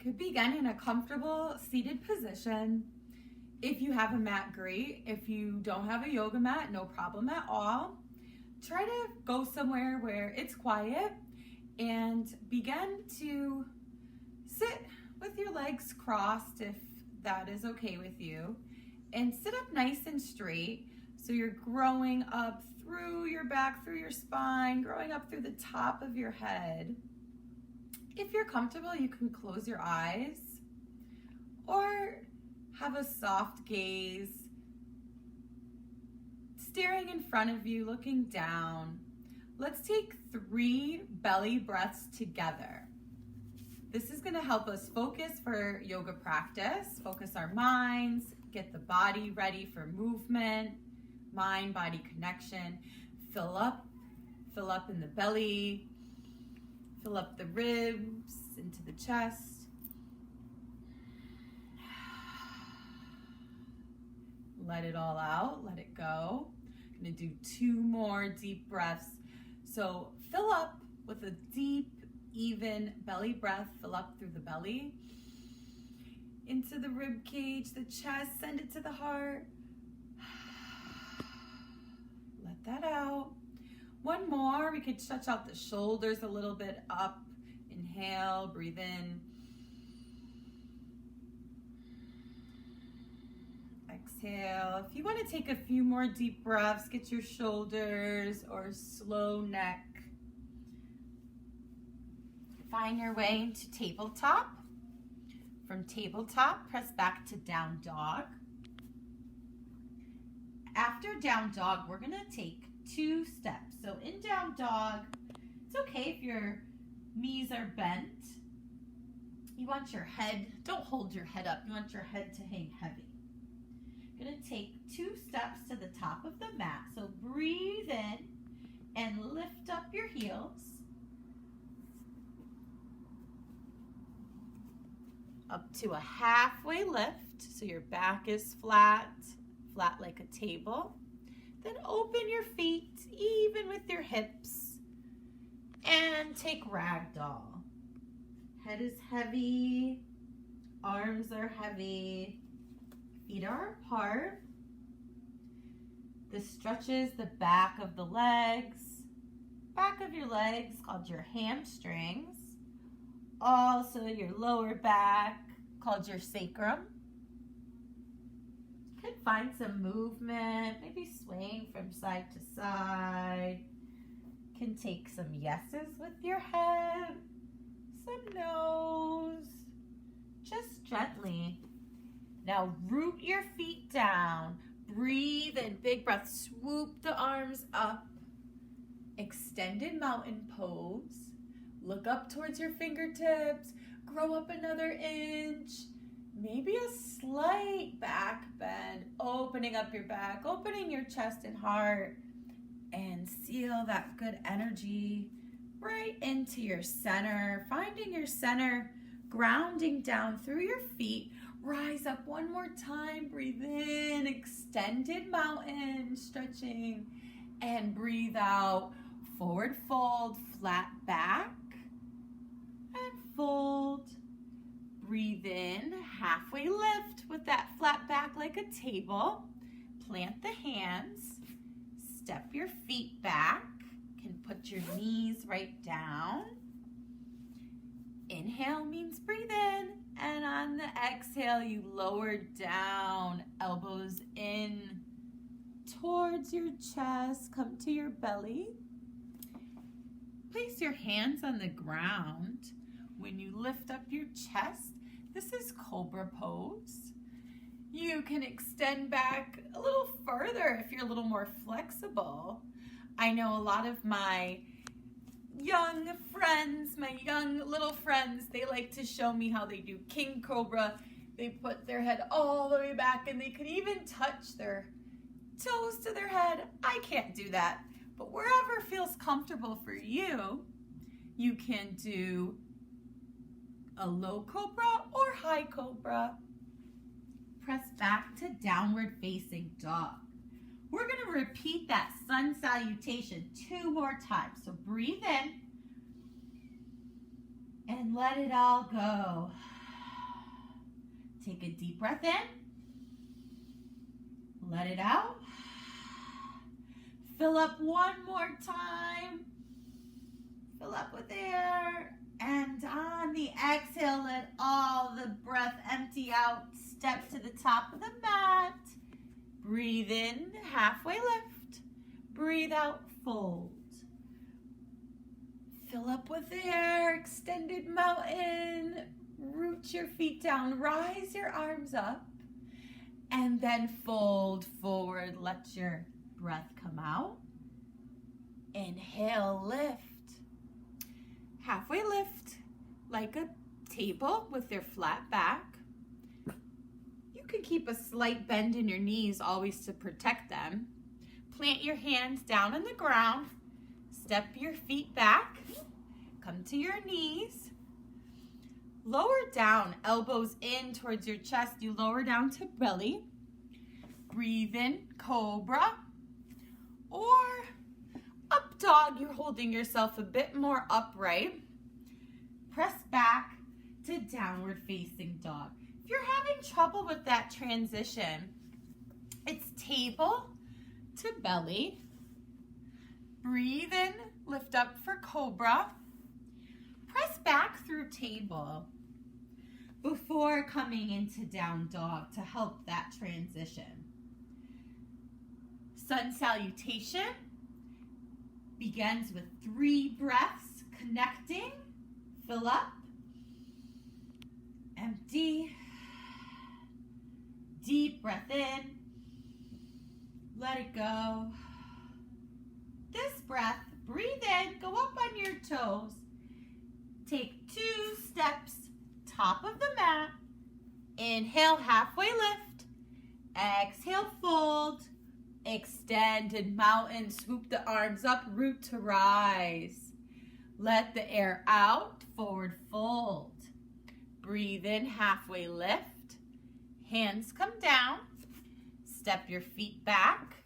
could begin in a comfortable seated position. If you have a mat, great. If you don't have a yoga mat, no problem at all. Try to go somewhere where it's quiet and begin to sit with your legs crossed if that is okay with you. And sit up nice and straight so you're growing up through your back, through your spine, growing up through the top of your head. If you're comfortable, you can close your eyes or have a soft gaze, staring in front of you, looking down. Let's take 3 belly breaths together. This is going to help us focus for yoga practice, focus our minds, get the body ready for movement, mind-body connection. Fill up in the belly, fill up the ribs into the chest. Let it all out, let it go. I'm gonna do 2 more deep breaths. So fill up with a deep, even belly breath. Fill up through the belly, into the rib cage, the chest, send it to the heart. Let that out. 1 more, we could stretch out the shoulders a little bit up. Inhale, breathe in. Exhale. If you want to take a few more deep breaths, get your shoulders or slow neck. Find your way into tabletop. From tabletop, press back to down dog. After down dog, we're going to take 2 steps. So in down dog, it's okay if your knees are bent. You want your head, don't hold your head up, you want your head to hang heavy. You're going to take 2 steps to the top of the mat. So breathe in and lift up your heels. Up to a halfway lift, so your back is flat like a table. Then open your feet, even with your hips, and take ragdoll. Head is heavy, arms are heavy, feet are apart. This stretches the back of the legs. Back of your legs called your hamstrings. Also your lower back called your sacrum. You can find some movement, maybe swaying from side to side. You can take some yeses with your head, some no's, just gently. Now root your feet down. Breathe in, big breath. Swoop the arms up. Extended mountain pose. Look up towards your fingertips. Grow up another inch. Maybe a slight back bend. Opening up your back, opening your chest and heart. And seal that good energy right into your center. Finding your center, grounding down through your feet. Rise up 1 more time. Breathe in, extended mountain, stretching. And breathe out, forward fold, flat back. And fold. Breathe in, halfway lift with that flat back like a table. Plant the hands. Step your feet back. You can put your knees right down. Inhale means breathe in. And on the exhale, you lower down, elbows in towards your chest. Come to your belly. Place your hands on the ground. When you lift up your chest, this is Cobra pose. You can extend back a little further if you're a little more flexible. I know a lot of my young friends, my young little friends, they like to show me how they do King Cobra. They put their head all the way back and they could even touch their toes to their head. I can't do that, but wherever feels comfortable for you, you can do a low cobra or high cobra. Press back to downward facing dog. We're going to repeat that sun salutation 2 more times. So breathe in and let it all go. Take a deep breath in. Let it out. Fill up one more time. Fill up with air. And on the exhale, let all the breath empty out. Step to the top of the mat. Breathe in, halfway lift. Breathe out, fold. Fill up with air, extended mountain. Root your feet down, rise your arms up. And then fold forward, let your breath come out. Inhale, lift. Halfway lift, like a table with your flat back. You can keep a slight bend in your knees always to protect them. Plant your hands down on the ground. Step your feet back. Come to your knees. Lower down, elbows in towards your chest. You lower down to belly. Breathe in, cobra. Or up dog, you're holding yourself a bit more upright. Press back to downward facing dog. If you're having trouble with that transition, it's table to belly. Breathe in, lift up for cobra. Press back through table before coming into down dog to help that transition. Sun salutation begins with 3 breaths, connecting. Fill up, empty, deep breath in, let it go. This breath, breathe in, go up on your toes. Take 2 steps, top of the mat. Inhale, halfway lift. Exhale, fold. Extended mountain, swoop the arms up, root to rise. Let the air out, forward fold. Breathe in, halfway lift. Hands come down. Step your feet back.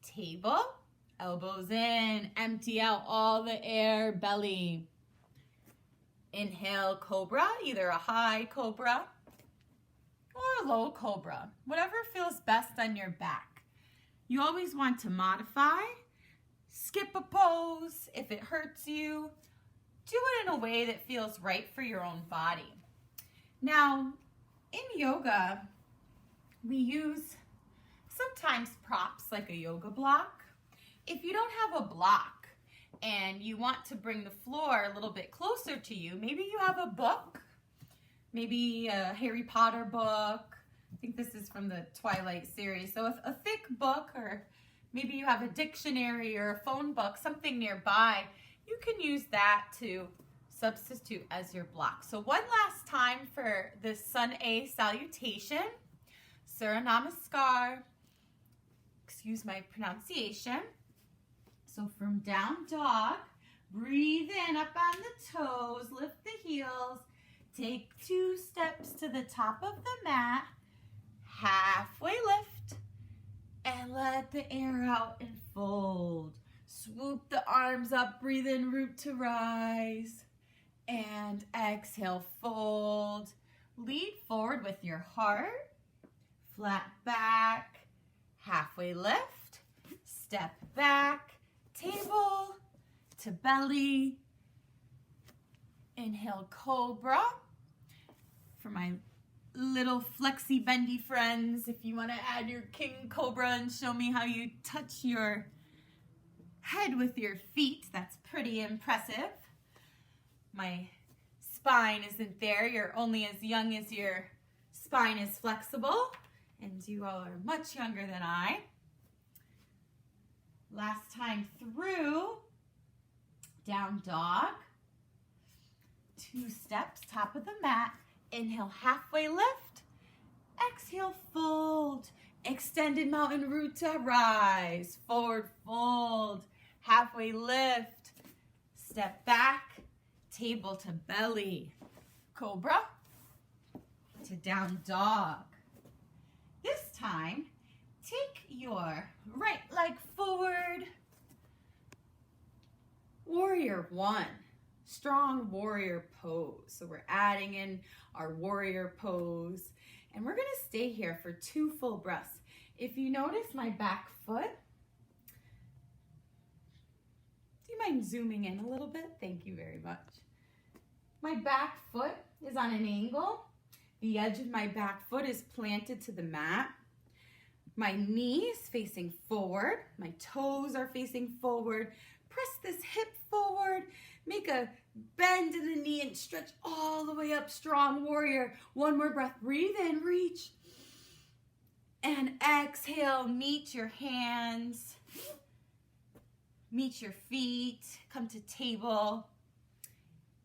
Table, elbows in, empty out all the air, belly. Inhale, cobra, either a high cobra or a low cobra, whatever feels best on your back. You always want to modify, skip a pose if it hurts you. Do it in a way that feels right for your own body. Now, in yoga, we use sometimes props like a yoga block. If you don't have a block and you want to bring the floor a little bit closer to you, maybe you have a book, maybe a Harry Potter book. I think this is from the Twilight series. So a thick book, or maybe you have a dictionary or a phone book, something nearby, you can use that to substitute as your block. So one last time for this Sun A salutation, Surya Namaskar, excuse my pronunciation. So from down dog, breathe in up on the toes, lift the heels, take 2 steps to the top of the mat, halfway lift, and let the air out and fold. Swoop the arms up, breathe in, root to rise, and exhale, fold. Lead forward with your heart, flat back, halfway lift, step back, table to belly. Inhale, cobra. For my little flexy bendy friends, if you want to add your king cobra and show me how you touch your head with your feet, that's pretty impressive. My spine isn't there. You're only as young as your spine is flexible, and you all are much younger than I. Last time through, down dog, 2 steps, top of the mat. Inhale, halfway lift. Exhale, fold. Extended mountain, root to rise. Forward fold. Halfway lift. Step back. Table to belly. Cobra to down dog. This time, take your right leg forward. Warrior 1. strong warrior pose. So we're adding in our warrior pose, and we're gonna stay here for 2 full breaths. If you notice my back foot, do you mind zooming in a little bit? Thank you very much. My back foot is on an angle. The edge of my back foot is planted to the mat. My knees facing forward. My toes are facing forward. Press this hip forward. Make a bend in the knee and stretch all the way up. Strong warrior. 1 more breath. Breathe in, reach. And exhale, meet your hands. Meet your feet. Come to table.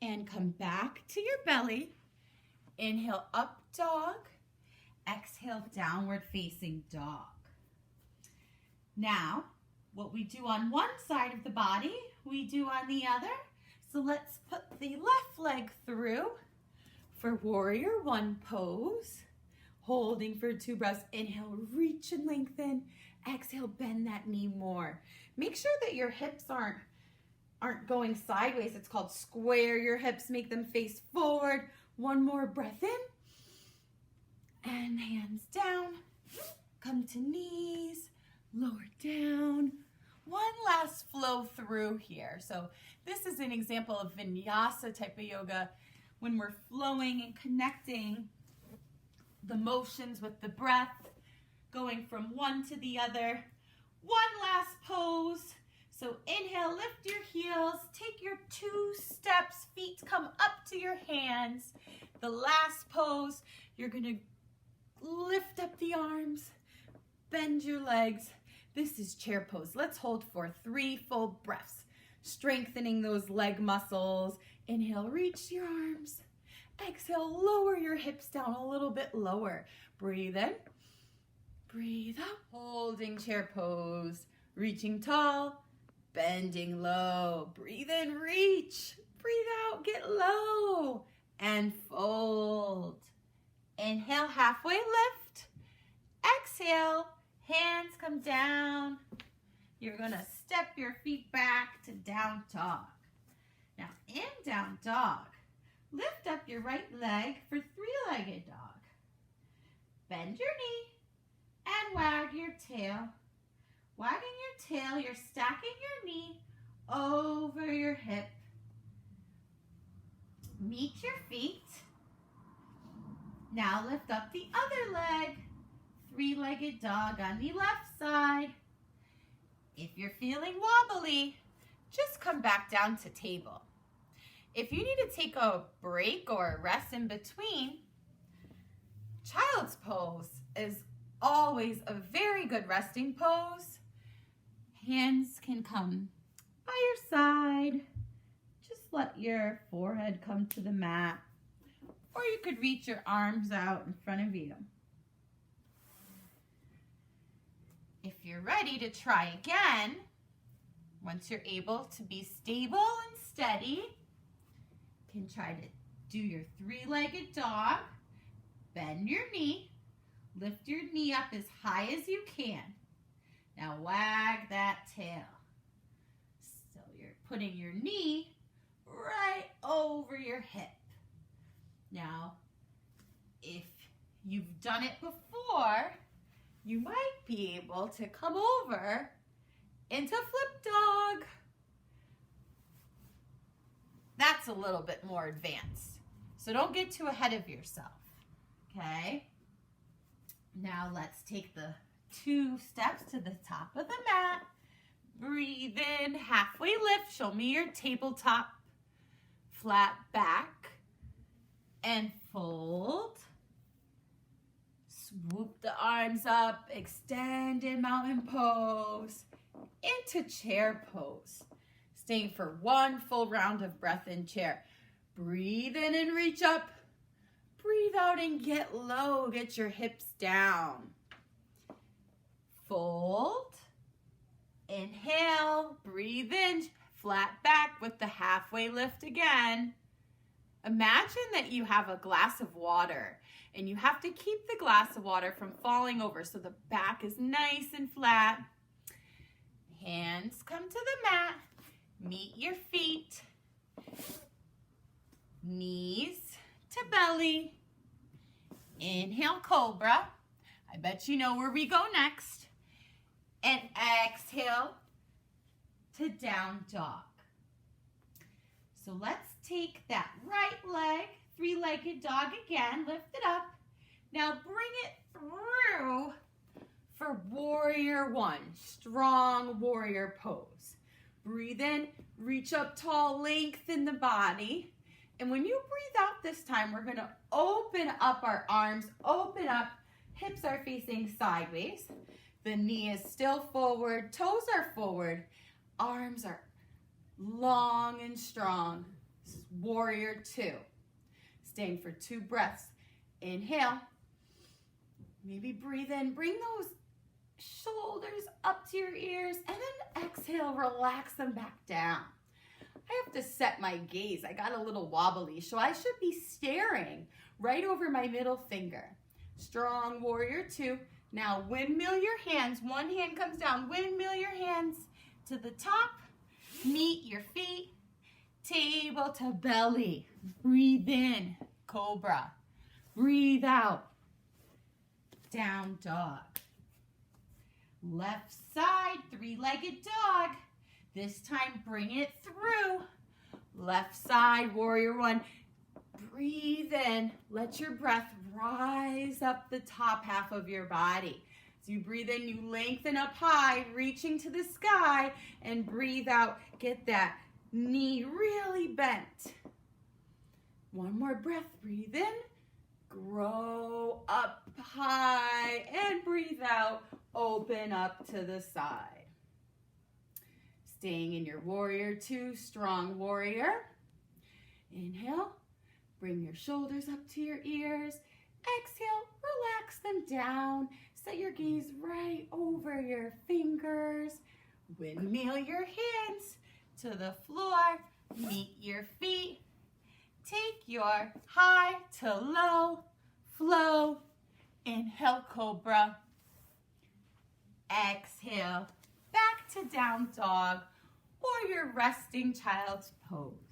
And come back to your belly. Inhale, up dog. Exhale, downward facing dog. Now, what we do on one side of the body, we do on the other. So let's put the left leg through for warrior 1 pose. Holding for 2 breaths. Inhale, reach and lengthen. Exhale, bend that knee more. Make sure that your hips aren't going sideways. It's called square your hips. Make them face forward. 1 more breath in. And hands down. Come to knees. Lower down. 1 last flow through here. So this is an example of vinyasa type of yoga when we're flowing and connecting the motions with the breath, going from one to the other. 1 last pose. So inhale, lift your heels, take your 2 steps, feet come up to your hands. The last pose, you're gonna lift up the arms, bend your legs. This is chair pose. Let's hold for 3 full breaths, strengthening those leg muscles. Inhale, reach your arms. Exhale, lower your hips down a little bit lower. Breathe in, breathe out. Holding chair pose, reaching tall, bending low. Breathe in, reach. Breathe out, get low. And fold. Inhale, halfway lift. Exhale, hands come down. You're gonna step your feet back to down dog. Now in down dog, lift up your right leg for 3-legged dog. Bend your knee and wag your tail. Wagging your tail, you're stacking your knee over your hip. Meet your feet. Now lift up the other leg. 3-legged dog on the left side. If you're feeling wobbly, just come back down to table. If you need to take a break or a rest in between, child's pose is always a very good resting pose. Hands can come by your side. Just let your forehead come to the mat. Or you could reach your arms out in front of you. If you're ready to try again, once you're able to be stable and steady, you can try to do your 3-legged dog. Bend your knee. Lift your knee up as high as you can. Now wag that tail. So you're putting your knee right over your hip. Now, if you've done it before, you might be able to come over into flip dog. That's a little bit more advanced. So don't get too ahead of yourself, okay? Now let's take the 2 steps to the top of the mat. Breathe in, halfway lift. Show me your tabletop. Flat back and fold. Swoop the arms up, extended mountain pose into chair pose. Staying for 1 full round of breath in chair. Breathe in and reach up. Breathe out and get low. Get your hips down. Fold. Inhale. Breathe in. Flat back with the halfway lift again. Imagine that you have a glass of water and you have to keep the glass of water from falling over so the back is nice and flat. Hands come to the mat. Meet your feet. Knees to belly. Inhale, cobra. I bet you know where we go next. And exhale to down dog. So let's take that right leg, three-legged dog again, lift it up. Now bring it through for warrior one, strong warrior pose. Breathe in, reach up tall, lengthen the body. And when you breathe out this time, we're gonna open up our arms, open up, hips are facing sideways. The knee is still forward, toes are forward, arms are long and strong. This is warrior two. Staying for 2 breaths. Inhale. Maybe breathe in, bring those shoulders up to your ears, and then exhale, relax them back down. I have to set my gaze. I got a little wobbly, so I should be staring right over my middle finger. Strong warrior two. Now windmill your hands. One hand comes down. Windmill your hands to the top. Meet your feet. Table to belly. Breathe in, cobra. Breathe out, down dog. Left side, three-legged dog. This time, bring it through. Left side, warrior one. Breathe in. Let your breath rise up the top half of your body. So you breathe in, you lengthen up high, reaching to the sky, and breathe out. Get that knee really bent. One more breath. Breathe in. Grow up high, and breathe out. Open up to the side. Staying in your warrior two, strong warrior. Inhale, bring your shoulders up to your ears. Exhale, relax them down. Set your gaze right over your fingers. Windmill your hands to the floor. Meet your feet. Take your high to low flow. Inhale, cobra. Exhale, back to down dog or your resting child's pose.